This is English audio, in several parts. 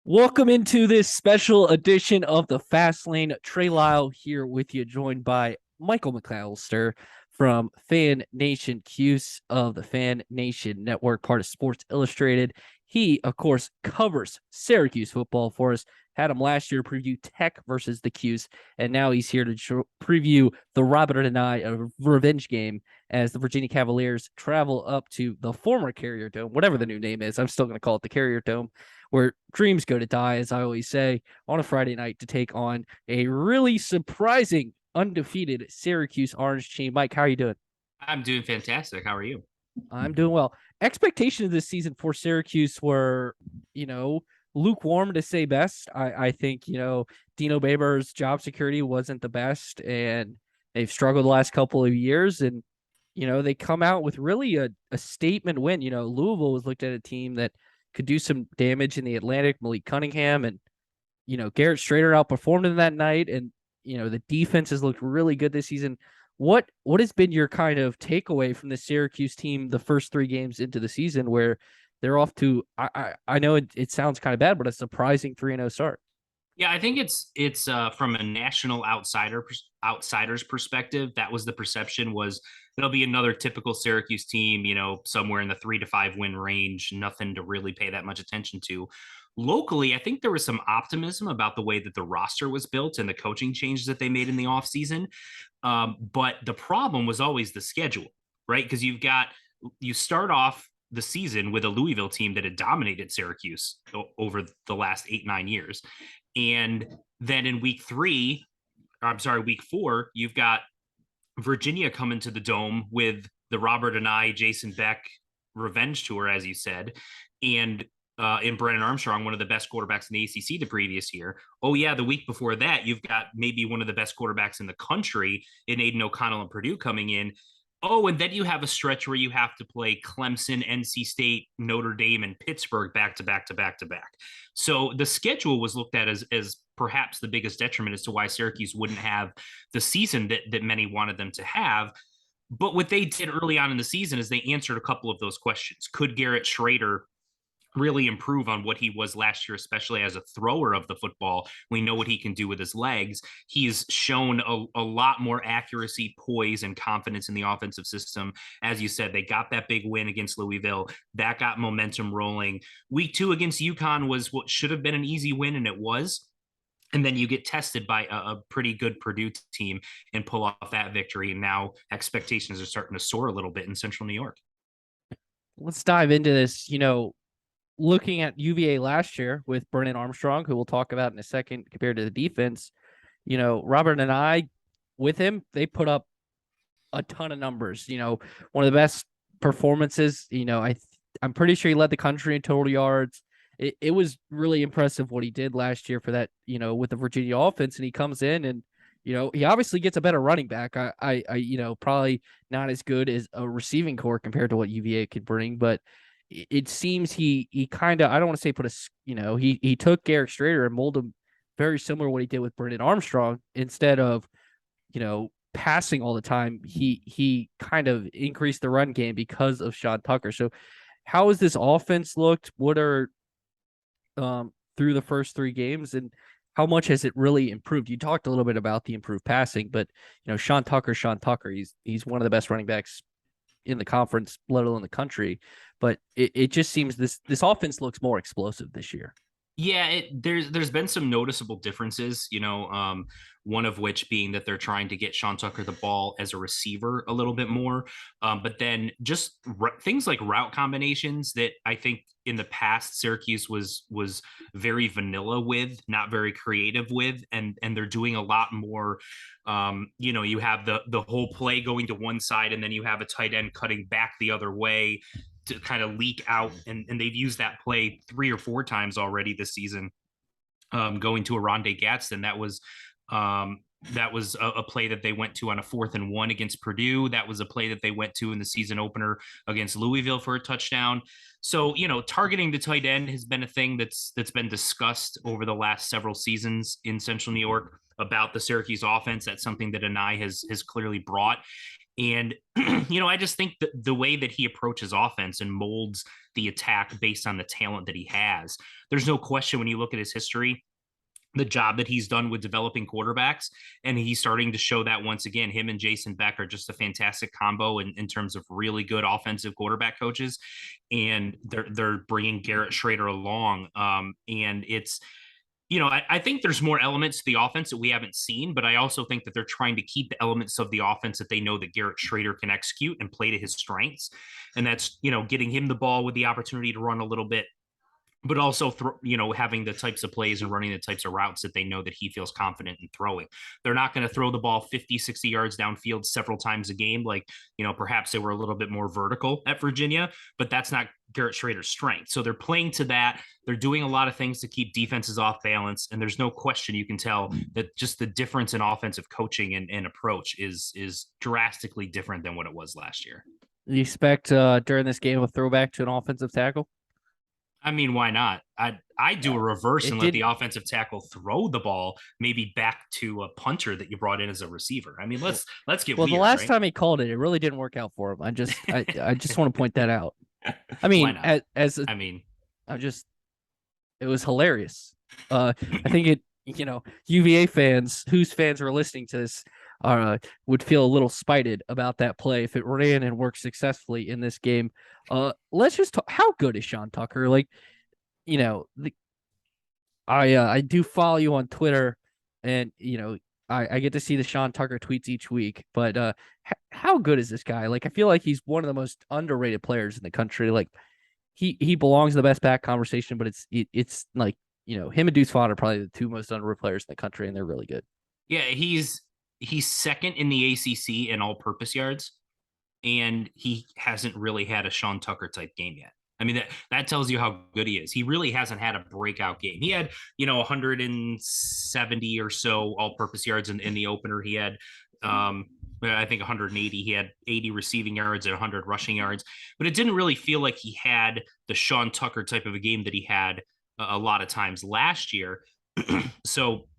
Welcome into this special edition of the Fast Lane. Trey Lyle here with you, joined by Michael McAllister from FanNation Cuse of the FanNation Network, part of Sports Illustrated. He, of course, covers Syracuse football for us. Had him last year preview Tech versus the Cuse, and now he's here to preview the Robert and I a revenge game as the Virginia Cavaliers travel up to the former Carrier Dome, whatever the new name is. I'm still going to call it the Carrier Dome, where dreams go to die, as I always say, on a Friday night to take on a really surprising undefeated Syracuse Orange team. Mike, how are you doing? I'm doing fantastic. How are you? I'm doing well. Expectations this season for Syracuse were, you know, lukewarm to say best. I think, Dino Babers' job security wasn't the best, and they've struggled the last couple of years. And, they come out with really a statement win. Louisville was looked at a team that could do some damage in the Atlantic. Malik Cunningham and, Garrett Strader outperformed him that night. And, the defense has looked really good this season. What has been your kind of takeaway from the Syracuse team the first three games into the season, where they're off to I know it sounds kind of bad, but a surprising 3-0 start? Yeah, I think it's from a national outsider's perspective. That was the perception, was there'll be another typical Syracuse team, somewhere in the 3 to 5 win range, nothing to really pay that much attention to. Locally, I think there was some optimism about the way that the roster was built and the coaching changes that they made in the offseason. But the problem was always the schedule, right? Because you start off the season with a Louisville team that had dominated Syracuse over the last 8, 9 years. And then in week 4, you've got Virginia coming to the Dome with the Robert and I, Jason Beck revenge tour, as you said. And in Brennan Armstrong, one of the best quarterbacks in the ACC the previous year. Oh, yeah, the week before that, you've got maybe one of the best quarterbacks in the country in Aiden O'Connell and Purdue coming in. Oh, and then you have a stretch where you have to play Clemson, NC State, Notre Dame, and Pittsburgh back to back to back to back. So the schedule was looked at as perhaps the biggest detriment as to why Syracuse wouldn't have the season that many wanted them to have. But what they did early on in the season is they answered a couple of those questions. Could Garrett Schrader really improve on what he was last year, especially as a thrower of the football? We know what he can do with his legs. He's shown a lot more accuracy, poise, and confidence in the offensive system. As you said, they got that big win against Louisville. That got momentum rolling. Week 2 against UConn was what should have been an easy win, and it was. And then you get tested by a pretty good Purdue team and pull off that victory. And now expectations are starting to soar a little bit in Central New York. Let's dive into this. Looking at UVA last year with Brennan Armstrong, who we'll talk about in a second, compared to the defense, Robert and I, with him, they put up a ton of numbers. One of the best performances. I'm pretty sure he led the country in total yards. It was really impressive what he did last year for that, with the Virginia offense. And he comes in and, he obviously gets a better running back. Probably not as good as a receiving core compared to what UVA could bring, but it seems he kind of, I don't want to say put he took Garrett Strader and molded him very similar to what he did with Brendan Armstrong. Instead of, passing all the time, he kind of increased the run game because of Sean Tucker. So how has this offense looked? What are through the first three games, and how much has it really improved? You talked a little bit about the improved passing, but Sean Tucker, he's one of the best running backs in the conference, let alone the country. But it just seems this offense looks more explosive this year. Yeah, there's been some noticeable differences, one of which being that they're trying to get Sean Tucker the ball as a receiver a little bit more. But then just things like route combinations that I think in the past Syracuse was very vanilla with, not very creative with, and they're doing a lot more. You have the whole play going to one side, and then you have a tight end cutting back the other way to kind of leak out, and they've used that play 3 or 4 times already this season. Going to Aronde Gadsden, that was a play that they went to on a 4th and 1 against Purdue. That was a play that they went to in the season opener against Louisville for a touchdown. So, targeting the tight end has been a thing that's been discussed over the last several seasons in Central New York about the Syracuse offense. That's something that Anai has clearly brought. And, I just think that the way that he approaches offense and molds the attack based on the talent that he has, there's no question when you look at his history, the job that he's done with developing quarterbacks. And he's starting to show that once again. Him and Jason Beck are just a fantastic combo in terms of really good offensive quarterback coaches. And they're bringing Garrett Schrader along. And it's, I think there's more elements to the offense that we haven't seen, but I also think that they're trying to keep the elements of the offense that they know that Garrett Schrader can execute and play to his strengths. And that's, getting him the ball with the opportunity to run a little bit, but also having the types of plays and running the types of routes that they know that he feels confident in throwing. They're not going to throw the ball 50, 60 yards downfield several times a game. Like, perhaps they were a little bit more vertical at Virginia, but that's not Garrett Schrader's strength. So they're playing to that. They're doing a lot of things to keep defenses off balance. And there's no question you can tell that just the difference in offensive coaching and approach is drastically different than what it was last year. You expect during this game a throwback to an offensive tackle? I mean, why not? I do a reverse and let the didn't. offensive tackle throw the ball maybe back to a punter that you brought in as a receiver. I mean, let's get Well, the weird, last right? time he called it, it really didn't work out for him. I just want to point that out. I Why mean, not? as a, I mean, I just it was hilarious. I think UVA fans whose fans are listening to this would feel a little spited about that play if it ran and worked successfully in this game. Let's just talk. How good is Sean Tucker? Like, you know, the, I do follow you on Twitter, and I get to see the Sean Tucker tweets each week. But how good is this guy? Like, I feel like he's one of the most underrated players in the country. Like, he belongs in the best back conversation, but it's like him and Deuce Vaughn are probably the two most underrated players in the country, and they're really good. yeah, he's second in the ACC in all-purpose yards, and he hasn't really had a Sean Tucker type game yet. I mean, that tells you how good he is. He really hasn't had a breakout game. He had 170 or so all-purpose yards in the opener. He had I think 180. He had 80 receiving yards and 100 rushing yards, but it didn't really feel like he had the Sean Tucker type of a game that he had a lot of times last year. So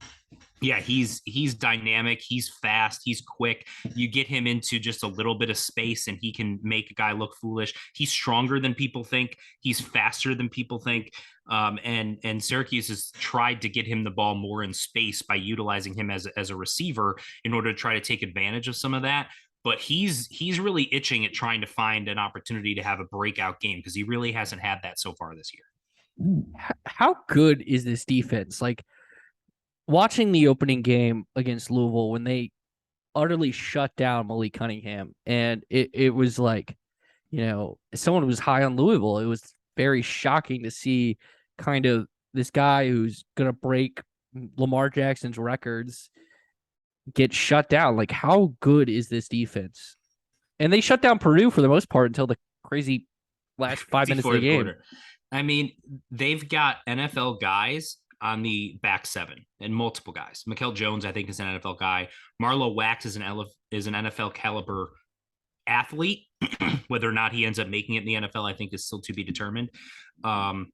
yeah, he's dynamic, he's fast, he's quick. You get him into just a little bit of space and he can make a guy look foolish. He's stronger than people think, he's faster than people think. And Syracuse has tried to get him the ball more in space by utilizing him as a receiver in order to try to take advantage of some of that. But he's really itching at trying to find an opportunity to have a breakout game because he really hasn't had that so far this year. How good is this defense? Like, watching the opening game against Louisville when they utterly shut down Malik Cunningham, and it was like, someone was high on Louisville. It was very shocking to see kind of this guy who's gonna break Lamar Jackson's records get shut down. Like, how good is this defense? And they shut down Purdue for the most part until the crazy last 5 minutes of the game. Quarter. I mean, they've got NFL guys on the back seven and multiple guys. Mikel Jones, I think, is an NFL guy. Marlowe Wax is an NFL caliber athlete. Whether or not he ends up making it in the NFL, I think, is still to be determined. And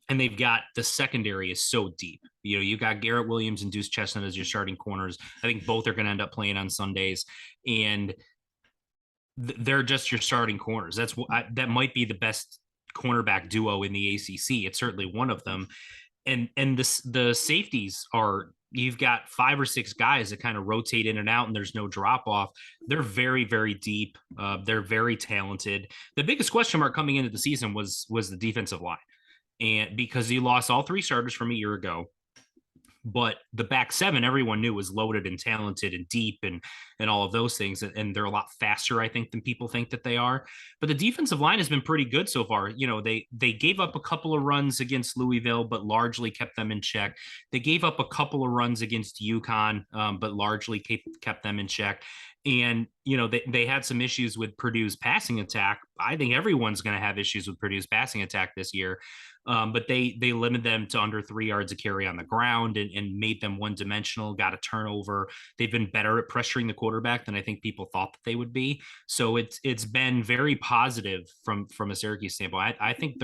they've got the secondary is so deep. You got Garrett Williams and Deuce Chestnut as your starting corners. I think both are going to end up playing on Sundays, and they're just your starting corners. That might be the best cornerback duo in the ACC. It's certainly one of them. And the safeties are, you've got 5 or 6 guys that kind of rotate in and out, and there's no drop off. They're very, very deep. They're very talented. The biggest question mark coming into the season was the defensive line, and because he lost all 3 starters from a year ago. But the back seven, everyone knew, was loaded and talented and deep and all of those things. And they're a lot faster, I think, than people think that they are. But the defensive line has been pretty good so far. They gave up a couple of runs against Louisville, but largely kept them in check. They gave up a couple of runs against UConn, but largely kept them in check. And, they had some issues with Purdue's passing attack. I think everyone's going to have issues with Purdue's passing attack this year. But they limited them to under 3 yards of carry on the ground and made them one dimensional, got a turnover. They've been better at pressuring the quarterback than I think people thought that they would be. So it's been very positive from a Syracuse standpoint. I think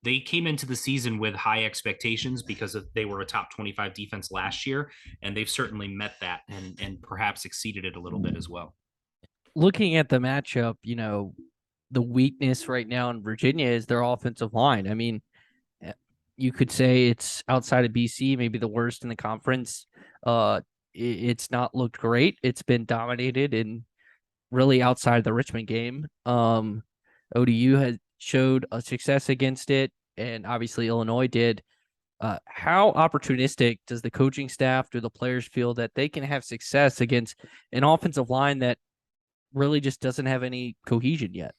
they came into the season with high expectations because they were a top 25 defense last year, and they've certainly met that and perhaps exceeded it a little bit as well. looking at the matchup, the weakness right now in Virginia is their offensive line. I mean, eh, you could say it's outside of BC, maybe the worst in the conference. It's not looked great. It's been dominated and really outside the Richmond game. ODU has showed a success against it, and obviously Illinois did. How opportunistic does the coaching staff, do the players feel that they can have success against an offensive line that really just doesn't have any cohesion yet?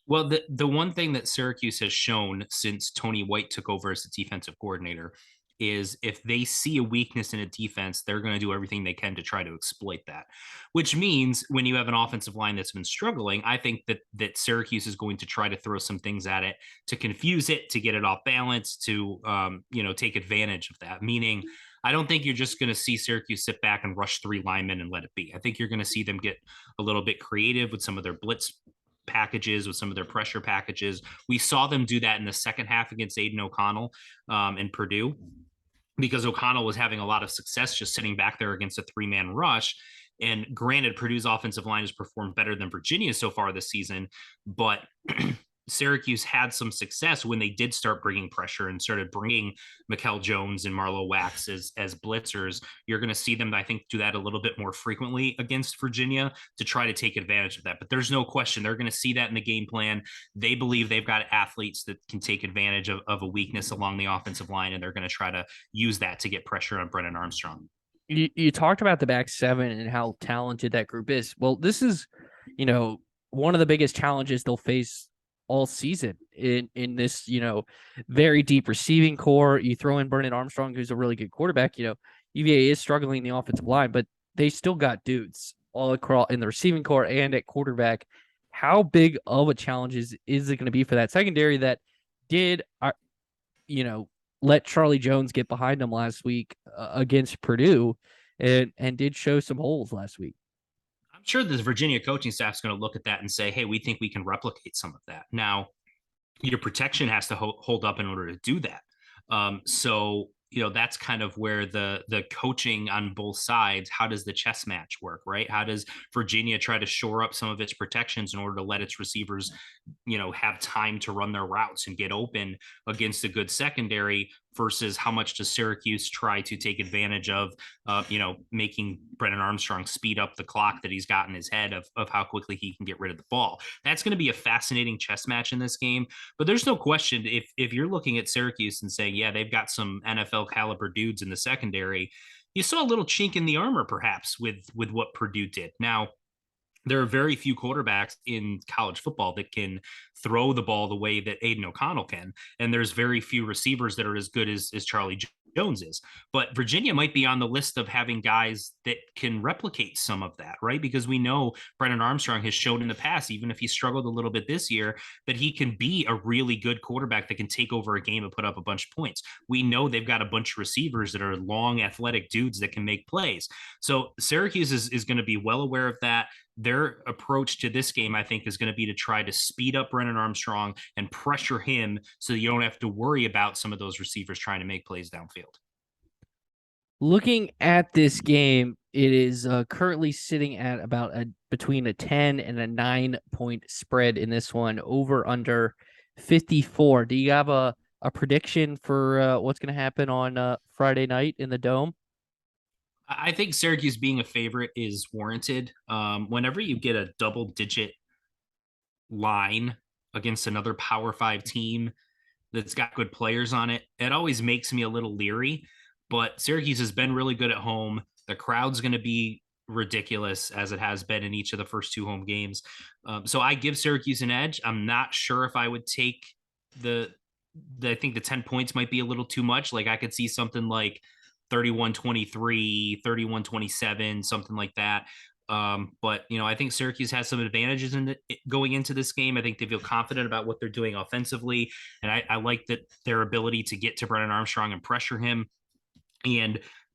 Well, the one thing that Syracuse has shown since Tony White took over as the defensive coordinator is if they see a weakness in a defense, they're going to do everything they can to try to exploit that. Which means when you have an offensive line that's been struggling, I think that Syracuse is going to try to throw some things at it to confuse it, to get it off balance, to take advantage of that. Meaning, I don't think you're just going to see Syracuse sit back and rush three linemen and let it be. I think you're going to see them get a little bit creative with some of their blitz packages, with some of their pressure packages. We saw them do that in the second half against Aiden O'Connell and Purdue, because O'Connell was having a lot of success just sitting back there against a three-man rush. And granted, Purdue's offensive line has performed better than Virginia so far this season, but Syracuse had some success when they did start bringing pressure and started bringing Mikel Jones and Marlowe Wax as blitzers. You're going to see them, I think, do that a little bit more frequently against Virginia to try to take advantage of that. But there's no question they're going to see that in the game plan. They believe they've got athletes that can take advantage of a weakness along the offensive line, and they're going to try to use that to get pressure on Brennan Armstrong. You talked about the back seven and how talented that group is. Well, this is, one of the biggest challenges they'll face all season in this, very deep receiving core. You throw in Brennan Armstrong, who's a really good quarterback. UVA is struggling in the offensive line, but they still got dudes all across in the receiving core and at quarterback. How big of a challenge is it going to be for that secondary that did, you know, let Charlie Jones get behind him last week against Purdue and did show some holes last week? I'm sure the Virginia coaching staff is going to look at that and say, hey, we think we can replicate some of that. Now, your protection has to hold up in order to do that. So that's kind of where the coaching on both sides. How does the chess match work, right? How does Virginia try to shore up some of its protections in order to let its receivers, have time to run their routes and get open against a good secondary? Versus how much does Syracuse try to take advantage of, making Brennan Armstrong speed up the clock that he's got in his head of how quickly he can get rid of the ball. That's going to be a fascinating chess match in this game. But there's no question, if you're looking at Syracuse and saying, yeah, they've got some NFL caliber dudes in the secondary, you saw a little chink in the armor perhaps with what Purdue did. Now, there are very few quarterbacks in college football that can throw the ball the way that Aiden O'Connell can. And there's very few receivers that are as good as Charlie Jones is. But Virginia might be on the list of having guys that can replicate some of that, right? Because we know Brennan Armstrong has shown in the past, even if he struggled a little bit this year, that he can be a really good quarterback that can take over a game and put up a bunch of points. We know they've got a bunch of receivers that are long, athletic dudes that can make plays. So Syracuse is going to be well aware of that. Their approach to this game, I think, is going to be to try to speed up Brennan Armstrong and pressure him so you don't have to worry about some of those receivers trying to make plays downfield. Looking at this game, it is currently sitting at about between a 10 and a 9-point spread in this one, over under 54. Do you have a prediction for what's going to happen on Friday night in the Dome? I think Syracuse being a favorite is warranted. Whenever you get a double-digit line against another Power Five team that's got good players on it, it always makes me a little leery. But Syracuse has been really good at home. The crowd's going to be ridiculous as it has been in each of the first two home games. So I give Syracuse an edge. I'm not sure if I would take I think the 10 points might be a little too much. Like I could see something like 31-23, 31-27, something like that. But I think Syracuse has some advantages in going into this game. I think they feel confident about what they're doing offensively, and I like that their ability to get to Brennan Armstrong and pressure him.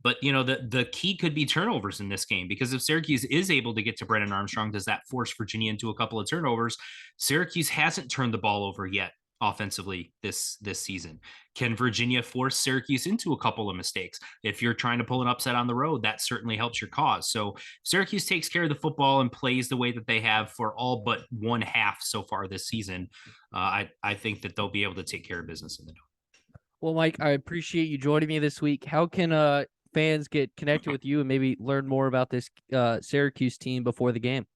But the key could be turnovers in this game, because if Syracuse is able to get to Brennan Armstrong, does that force Virginia into a couple of turnovers? Syracuse hasn't turned the ball over yet offensively this season? Can Virginia force Syracuse into a couple of mistakes? If you're trying to pull an upset on the road, that certainly helps your cause. So if Syracuse takes care of the football and plays the way that they have for all but one half so far this season, I think that they'll be able to take care of business in the dome. Well, Mike, I appreciate you joining me this week. How can fans get connected with you and maybe learn more about this Syracuse team before the game?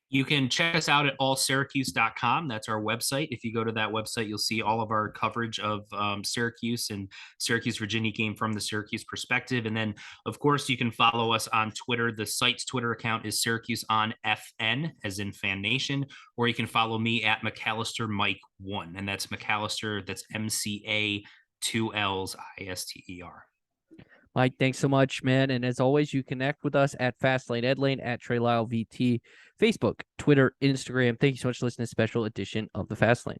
You can check us out at allsyracuse.com. That's our website. If you go to that website, you'll see all of our coverage of Syracuse and Syracuse Virginia game from the Syracuse perspective. And then, of course, you can follow us on Twitter. The site's Twitter account is Syracuse on FN, as in FanNation, or you can follow me at McAllister Mike 1. And that's McAllister, that's MCA 2Ls ISTER. Mike, thanks so much, man. And as always, you connect with us at Fastlane Edlane, at Trey Lyle VT, Facebook, Twitter, Instagram. Thank you so much for listening to this special edition of the Fastlane.